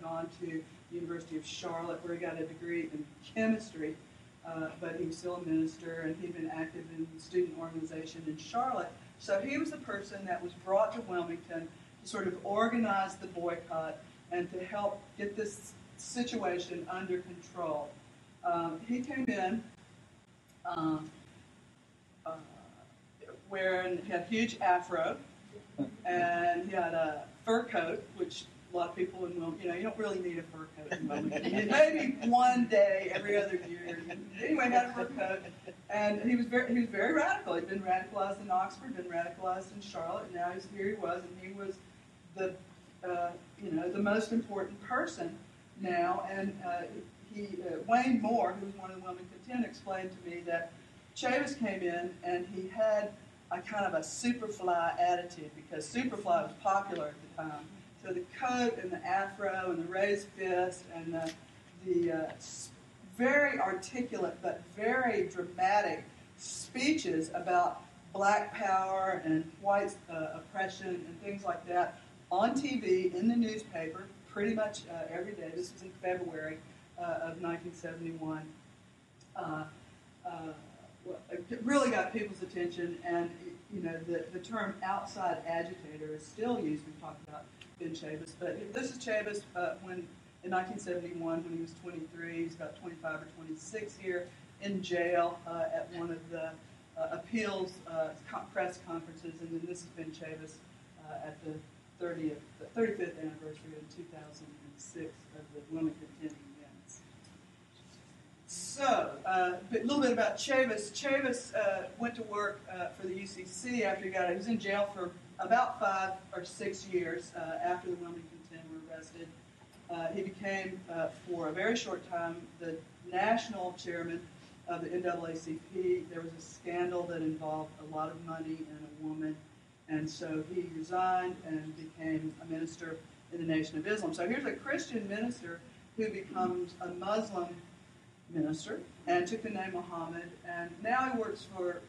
gone to the University of Charlotte, where he got a degree in chemistry, but he was still a minister, and he'd been active in the student organization in Charlotte. So he was the person that was brought to Wilmington to sort of organize the boycott and to help get this situation under control. He came in wearing, he had a huge afro, and he had a fur coat, which a lot of people in Wilmington, you don't really need a fur coat in Wilmington. Maybe one day every other year. Anyway, he had a fur coat, and he was very radical. He'd been radicalized in Oxford, been radicalized in Charlotte, and now here he was, and he was the most important person now. And Wayne Moore, who was one of the Wilmington 10, explained to me that Chavis came in and he had a kind of a Superfly attitude, because Superfly was popular at the time. So the coat and the afro and the raised fist and the very articulate but very dramatic speeches about black power and white oppression and things like that on TV, in the newspaper, pretty much every day. This was in February of 1971. It really got people's attention, and the term outside agitator is still used. We've talked about Ben Chavis, but this is Chavis in 1971 when he was 23. He's about 25 or 26 here in jail at one of the appeals press conferences, and then this has been Chavis at the 35th anniversary in 2006 of the Wilmington 10 events. So, a little bit about Chavis. Chavis went to work for the UCC after he got out. He was in jail for about 5 or 6 years after the Wilmington 10 were arrested. He became, for a very short time, the national chairman of the NAACP. There was a scandal that involved a lot of money and a woman, and so he resigned and became a minister in the Nation of Islam. So here's a Christian minister who becomes a Muslim minister and took the name Muhammad, and now he works for,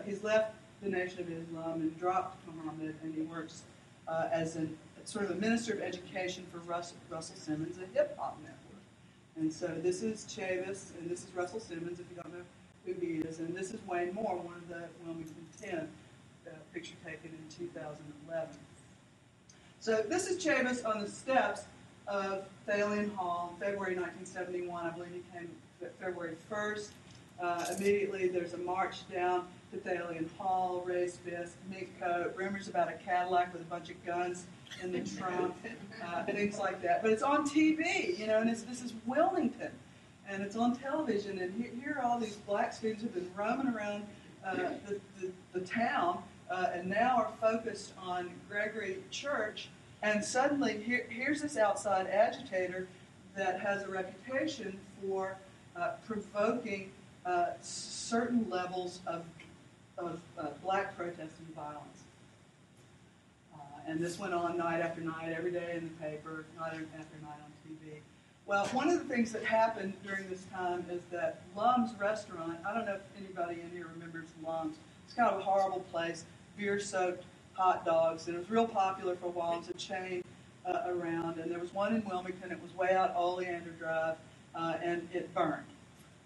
he's left the Nation of Islam and dropped Muhammad, and he works as sort of a minister of education for Russell Simmons, a hip-hop network. And so this is Chavis, and this is Russell Simmons, if you don't know who he is, and this is Wayne Moore, one of the Wilmington 10, picture taken in 2011. So this is Chavis on the steps of Thalian Hall in February 1971. I believe he came February 1st. Immediately there's a march down to Thalian Hall, raised fist, mink coat, rumors about a Cadillac with a bunch of guns in the trunk, things like that. But it's on TV, and this is Wilmington, and it's on television, and here are all these black students who've been roaming around the town, and now are focused on Gregory Church, and suddenly here's this outside agitator that has a reputation for provoking certain levels of black protest and violence. And this went on night after night, every day in the paper, night after night on TV. Well, one of the things that happened during this time is that Lum's restaurant, I don't know if anybody in here remembers Lum's, it's kind of a horrible place, beer-soaked hot dogs, and it was real popular for a while. It was a chain around, and there was one in Wilmington. It was way out Oleander Drive, and it burned.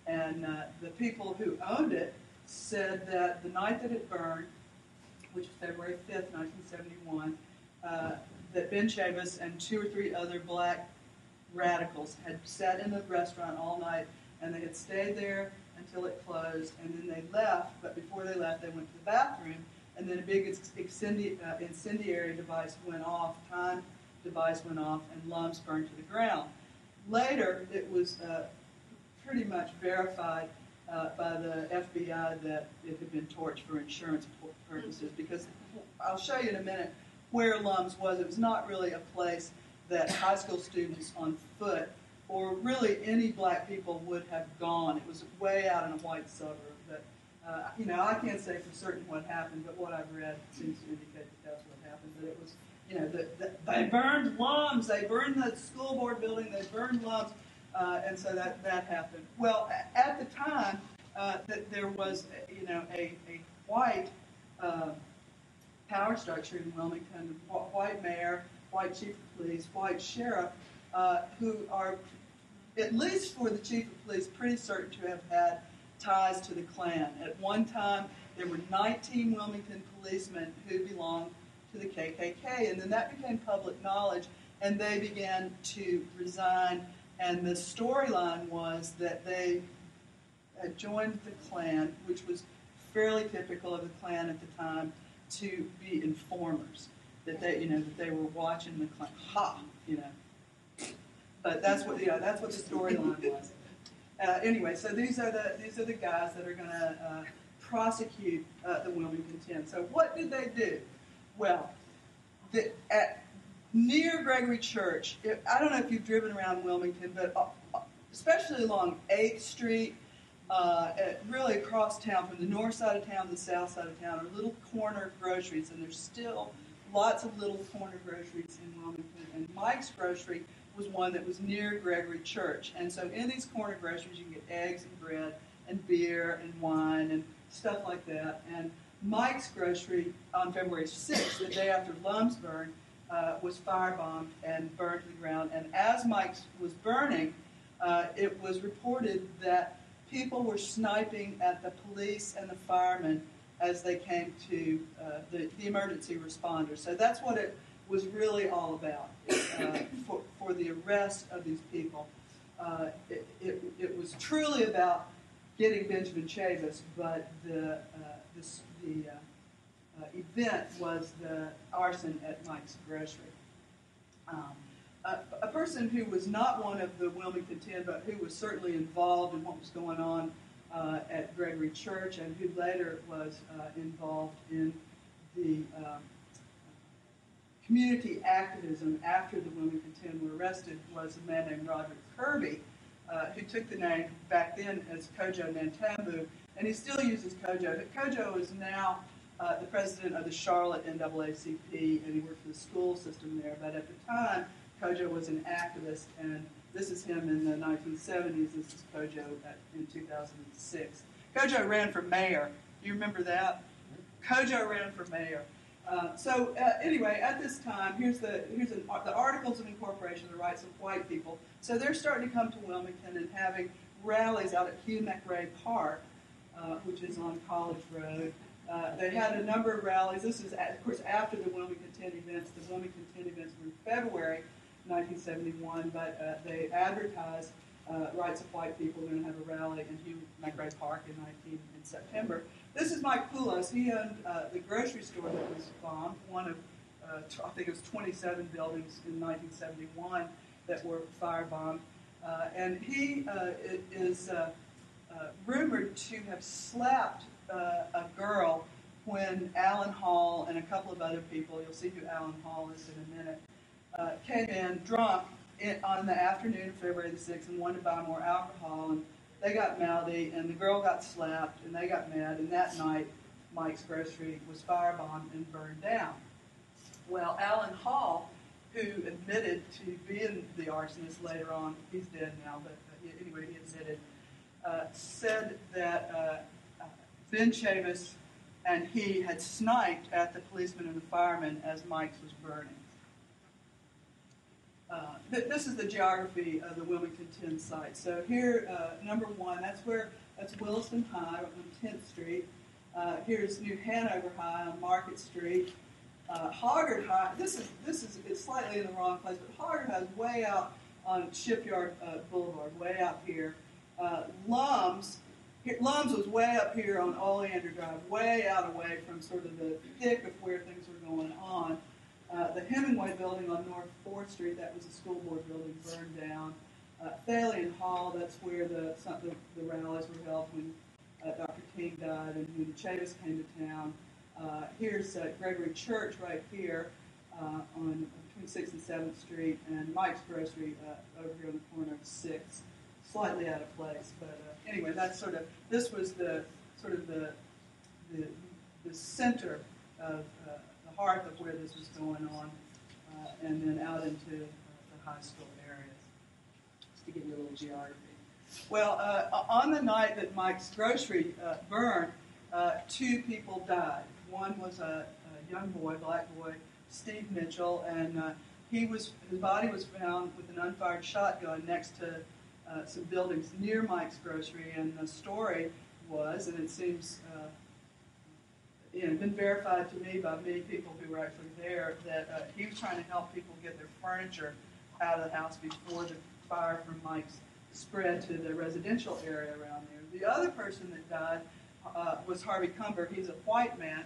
And the people who owned it said that the night that it burned, which was February 5th, 1971, that Ben Chavis and 2 or 3 other black radicals had sat in the restaurant all night, and they had stayed there until it closed, and then they left, but before they left, they went to the bathroom, and then a big incendiary device went off, time device went off, and Lum's burned to the ground. Later, it was pretty much verified by the FBI that it had been torched for insurance purposes, because I'll show you in a minute where Lum's was. It was not really a place that high school students on foot or really any black people would have gone. It was way out in a white suburb. But, I can't say for certain what happened, but what I've read seems to indicate that that's what happened. That it was, they burned Lum's, they burned the school board building, they burned Lum's, and so that happened. Well, at the time, that there was, a white power structure in Wilmington, white mayor, white chief of police, white sheriff, who are, at least for the chief of police, pretty certain to have had ties to the Klan. At one time, there were 19 Wilmington policemen who belonged to the KKK, and then that became public knowledge, and they began to resign, and the storyline was that they joined the Klan, which was fairly typical of the Klan at the time, to be informers, that they were watching the Klan. Ha, But that's what the storyline was. Anyway, so these are the guys that are going to prosecute the Wilmington 10. So what did they do? Well, near Gregory Church, I don't know if you've driven around Wilmington, but especially along 8th Street, really across town, from the north side of town to the south side of town, are little corner groceries, and there's still lots of little corner groceries in Wilmington. And Mike's Grocery was one that was near Gregory Church. And so in these corner groceries, you can get eggs and bread and beer and wine and stuff like that. And Mike's Grocery, on February 6th, the day after Lum's burn, was firebombed and burned to the ground. And as Mike's was burning, it was reported that people were sniping at the police and the firemen as they came to the emergency responders. So that's what it was really all about, for the arrest of these people. It was truly about getting Benjamin Chavis, but the event was the arson at Mike's Grocery. A person who was not one of the Wilmington 10, but who was certainly involved in what was going on at Gregory Church, and who later was involved in the community activism after the Wilmington 10 were arrested, was a man named Roderick Kirby, who took the name back then as Kojo Nantambu, and he still uses Kojo. Kojo is now the president of the Charlotte NAACP, and he worked for the school system there. But at the time, Kojo was an activist, and this is him in the 1970s. This is Kojo in 2006. Kojo ran for mayor. Do you remember that? Kojo ran for mayor. Anyway, at this time, here's the Articles of Incorporation, the rights of white people. So they're starting to come to Wilmington and having rallies out at Hugh McRae Park, which is on College Road. They had a number of rallies. This is, of course, after the Wilmington 10 events. The Wilmington 10 events were in February 1971, but they advertised rights of white people were going to have a rally in Hugh McRae Park in September. This is Mike Poulos. He owned the grocery store that was bombed, one of, I think it was 27 buildings in 1971 that were firebombed. And he is rumored to have slapped a girl when Alan Hall and a couple of other people, you'll see who Alan Hall is in a minute, came in drunk on the afternoon of February the 6th and wanted to buy more alcohol. And they got mouthy, and the girl got slapped, and they got mad, and that night, Mike's Grocery was firebombed and burned down. Well, Alan Hall, who admitted to being the arsonist later on, he's dead now, but anyway, he admitted, said that Ben Chavis and he had sniped at the policemen and the firemen as Mike's was burning. This is the geography of the Wilmington 10 site. So here, number one, that's Williston High on 10th Street. Here's New Hanover High on Market Street. Hoggard High, it's slightly in the wrong place, but Hoggard High is way out on Shipyard Boulevard, way out here. Lum's was way up here on Oleander Drive, way out away from sort of the thick of where things were going on. The Hemingway building on North 4th Street, that was a school board building, burned down. Thalian Hall, that's where the rallies were held when Dr. King died and when Chavis came to town. Here's Gregory Church right here on between 6th and 7th Street, and Mike's Grocery over here on the corner of 6th. Slightly out of place, but anyway, this was the center of the heart of where this was going on, and then out into the high school areas, just to give you a little geography. Well, on the night that Mike's Grocery burned, two people died. One was a young boy, black boy, Steve Mitchell, and his body was found with an unfired shotgun next to some buildings near Mike's Grocery, and the story was, and it seems been verified to me by many people who were actually there, that he was trying to help people get their furniture out of the house before the fire from Mike's spread to the residential area around there. The other person that died was Harvey Cumber. He's a white man,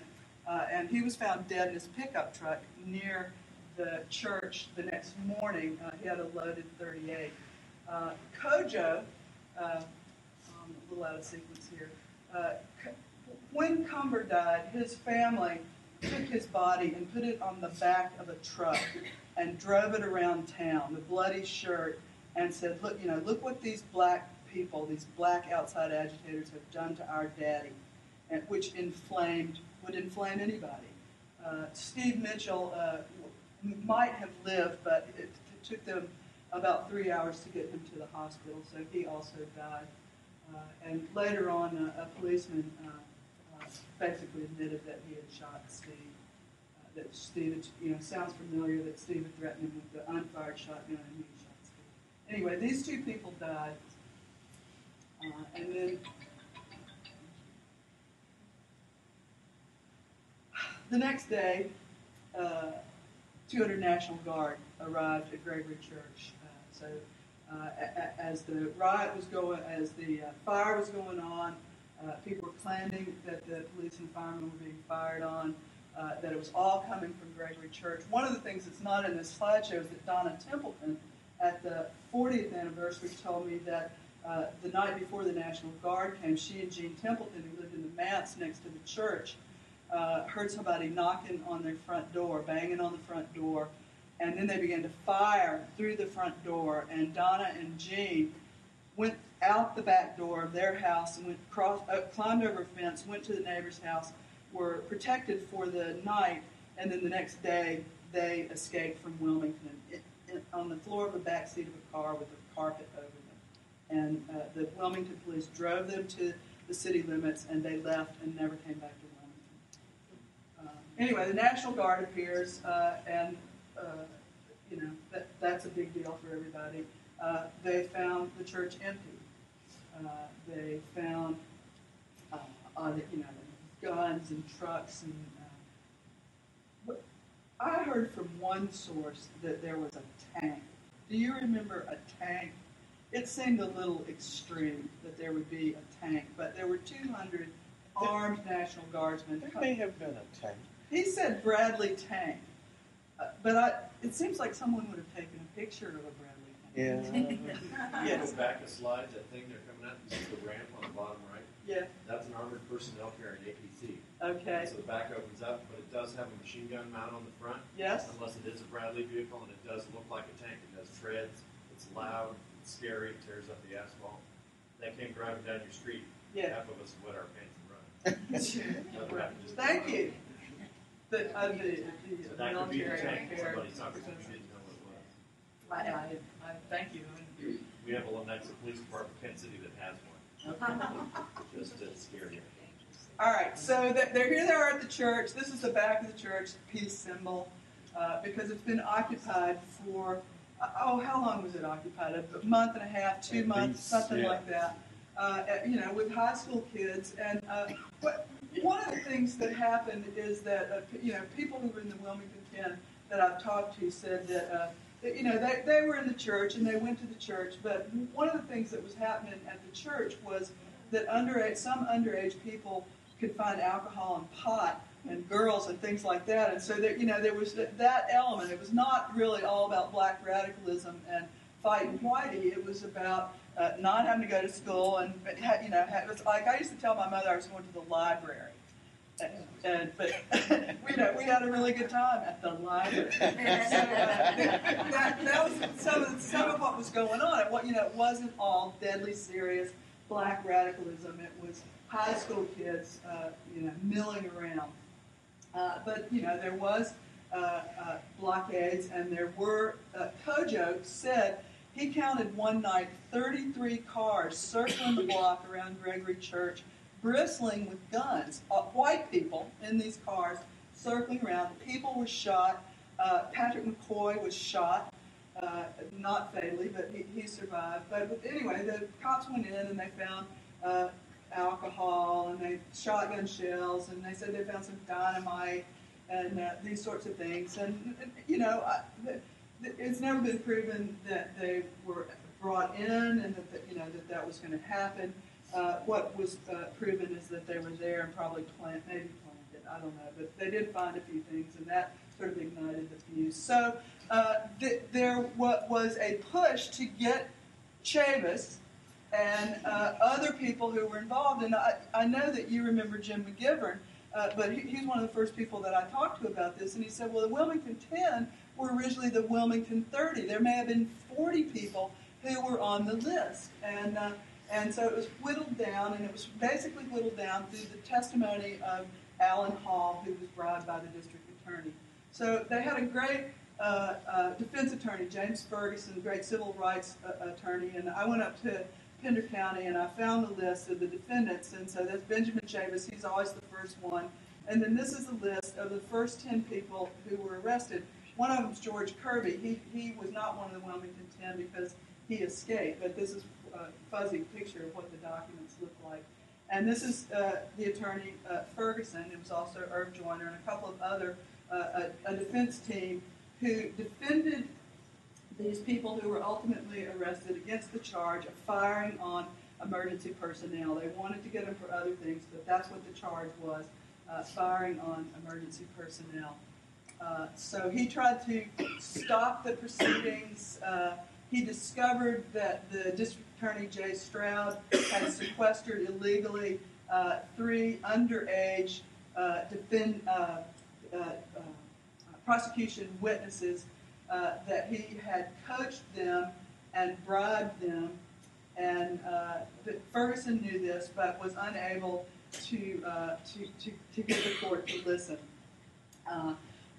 and he was found dead in his pickup truck near the church the next morning. He had a loaded .38. Kojo, I'm a little out of sequence here. When Cumber died, his family took his body and put it on the back of a truck and drove it around town, the bloody shirt, and said, look what these black people, these black outside agitators have done to our daddy, and which would inflame anybody. Steve Mitchell might have lived, but it took them about 3 hours to get him to the hospital, so he also died. And later on, a policeman basically admitted that he had shot Steve. That Steve, sounds familiar, that Steve had threatened him with the unfired shotgun and he shot Steve. Anyway, these two people died. And then the next day, 200 National Guard arrived at Gregory Church. As the riot was going, as the fire was going on, people were claiming that the police and firemen were being fired on, that it was all coming from Gregory Church. One of the things that's not in this slideshow is that Donna Templeton, at the 40th anniversary, told me that the night before the National Guard came, she and Gene Templeton, who lived in the manse next to the church, heard somebody knocking on their front door, banging on the front door, and then they began to fire through the front door, and Donna and Gene went out the back door of their house and climbed over a fence, went to the neighbor's house, were protected for the night, and then the next day they escaped from Wilmington on the floor of the back seat of a car with a carpet over them. And the Wilmington police drove them to the city limits, and they left and never came back to Wilmington. Anyway, the National Guard appears, and that's a big deal for everybody. They found the church empty. They found, guns and trucks. And I heard from one source that there was a tank. Do you remember a tank? It seemed a little extreme that there would be a tank, but there were 200 armed National Guardsmen. There may have been a tank. He said Bradley tank, but it seems like someone would have taken a picture of a Bradley tank. Yeah. Yes. Go back a slide, that thing they're coming out, you see the ramp on the bottom right? Yeah. That's an armored personnel carrying APC. Okay. So the back opens up, but it does have a machine gun mount on the front. Yes. Unless it is a Bradley vehicle, and it does look like a tank. It does treads. It's loud. It's scary. It tears up the asphalt. They came driving down your street. Yeah. Half of us wet our pants and run. Thank you. The So that could be the military tank. affair. Somebody saw it. We didn't know what it was. I thank you. We have a Lenexa Police Department, Kansas City, that has one. Just to scare you. All right, so they're here. They are at the church. This is the back of the church, the peace symbol, because it's been occupied for how long was it occupied? A month and a half, 2 months, something like that. With high school kids. And one of the things that happened is that people who were in the Wilmington 10 that I've talked to said that they were in the church and they went to the church. But one of the things that was happening at the church was that some underage people could find alcohol and pot and girls and things like that. And so there was that element. It was not really all about black radicalism and fighting whitey. It was about not having to go to school. And it was like I used to tell my mother I was going to the library. But we had a really good time at the library. So that was some of what was going on. It wasn't all deadly serious black radicalism. It was high school kids, milling around. But there was blockades, and there were. Kojo said he counted one night 33 cars circling the block around Gregory Church, bristling with guns. White people in these cars circling around. People were shot. Patrick McCoy was shot, not fatally, but he survived. But anyway, the cops went in and they found alcohol and they shotgun shells, and they said they found some dynamite and these sorts of things. And it's never been proven that they were brought in and that was going to happen. What was proven is that they were there and probably maybe planted it. I don't know, but they did find a few things, and that sort of ignited the fuse. So there was a push to get Chavis and other people who were involved. And I know that you remember Jim McGivern, but he's one of the first people that I talked to about this. And he said, well, the Wilmington 10 were originally the Wilmington 30. There may have been 40 people who were on the list. And so it was whittled down, and it was basically whittled down through the testimony of Alan Hall, who was bribed by the district attorney. So they had a great defense attorney, James Ferguson, great civil rights attorney, and I went up to Pender County and I found the list of the defendants, and so that's Benjamin Chavis, he's always the first one, and then this is the list of the first 10 people who were arrested. One of them is George Kirby. He was not one of the Wilmington 10 because he escaped, but this is a fuzzy picture of what the documents look like. And this is the attorney Ferguson. It was also Irv Joyner and a couple of other, a defense team who defended these people who were ultimately arrested against the charge of firing on emergency personnel. They wanted to get them for other things, but that's what the charge was, firing on emergency personnel. So he tried to stop the proceedings. He discovered that the district attorney, Jay Stroud, had sequestered illegally 3 underage prosecution witnesses, that he had coached them and bribed them, and Ferguson knew this but was unable to get the court to listen.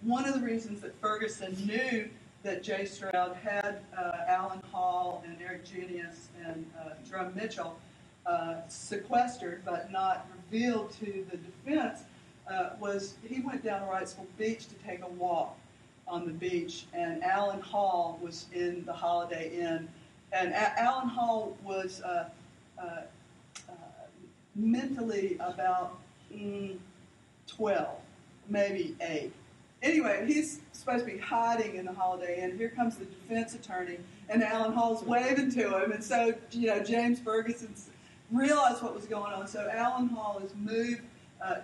One of the reasons that Ferguson knew that Jay Stroud had Alan Hall and Eric Junius and Drum Mitchell sequestered but not revealed to the defense was he went down to Wrightsville Beach to take a walk on the beach, and Alan Hall was in the Holiday Inn, and Alan Hall was mentally about 12, maybe 8. Anyway, he's supposed to be hiding in the Holiday Inn. Here comes the defense attorney, and Alan Hall's waving to him. And so, James Ferguson realized what was going on. So Alan Hall is moved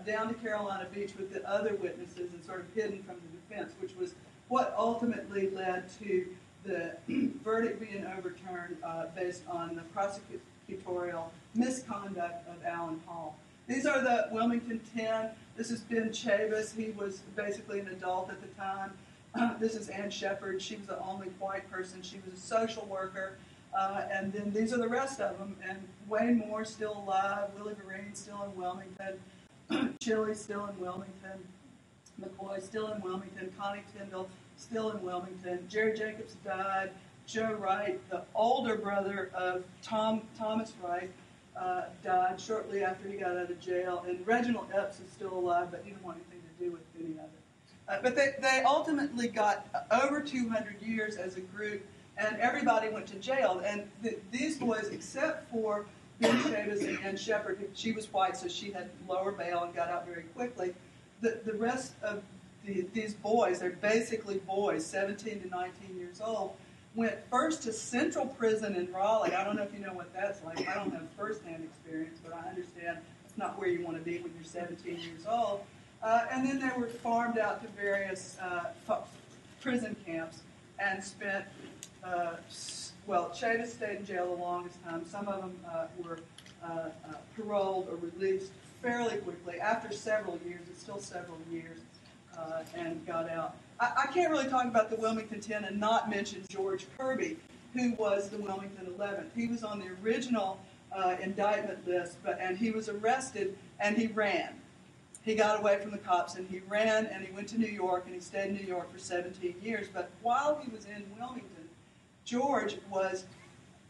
down to Carolina Beach with the other witnesses and sort of hidden from the defense, which was what ultimately led to the verdict being overturned based on the prosecutorial misconduct of Alan Hall. These are the Wilmington 10. This is Ben Chavis. He was basically an adult at the time. This is Ann Shepard. She was the only white person. She was a social worker. And then these are the rest of them. And Wayne Moore still alive. Willie Vereen still in Wilmington. Chili still in Wilmington. McCoy still in Wilmington. Connie Tyndall still in Wilmington. Jerry Jacobs died. Joe Wright, the older brother of Thomas Wright, died shortly after he got out of jail. And Reginald Epps is still alive, but he didn't want anything to do with any of it. But they ultimately got over 200 years as a group, and everybody went to jail. And these boys, except for Ben Chavis and Ann Shepard, she was white, so she had lower bail and got out very quickly. The rest of these boys, they're basically boys, 17 to 19 years old, went first to Central Prison in Raleigh. I don't know if you know what that's like. I don't have firsthand experience, but I understand it's not where you want to be when you're 17 years old. And then they were farmed out to various prison camps and spent, Chavis stayed in jail the longest time. Some of them were paroled or released fairly quickly. After several years, it's still several years, and got out. I can't really talk about the Wilmington 10 and not mention George Kirby, who was the Wilmington 11th. He was on the original indictment list, and he was arrested, and he ran. He got away from the cops, and he ran, and he went to New York, and he stayed in New York for 17 years. But while he was in Wilmington, George was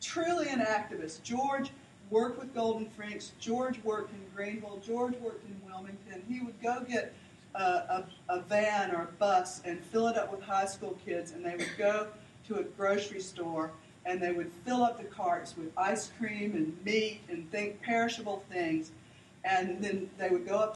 truly an activist. George worked with Golden Frinks. George worked in Greenville. George worked in Wilmington. He would go get a van or a bus and fill it up with high school kids, and they would go to a grocery store and they would fill up the carts with ice cream and meat and perishable things, and then they would go up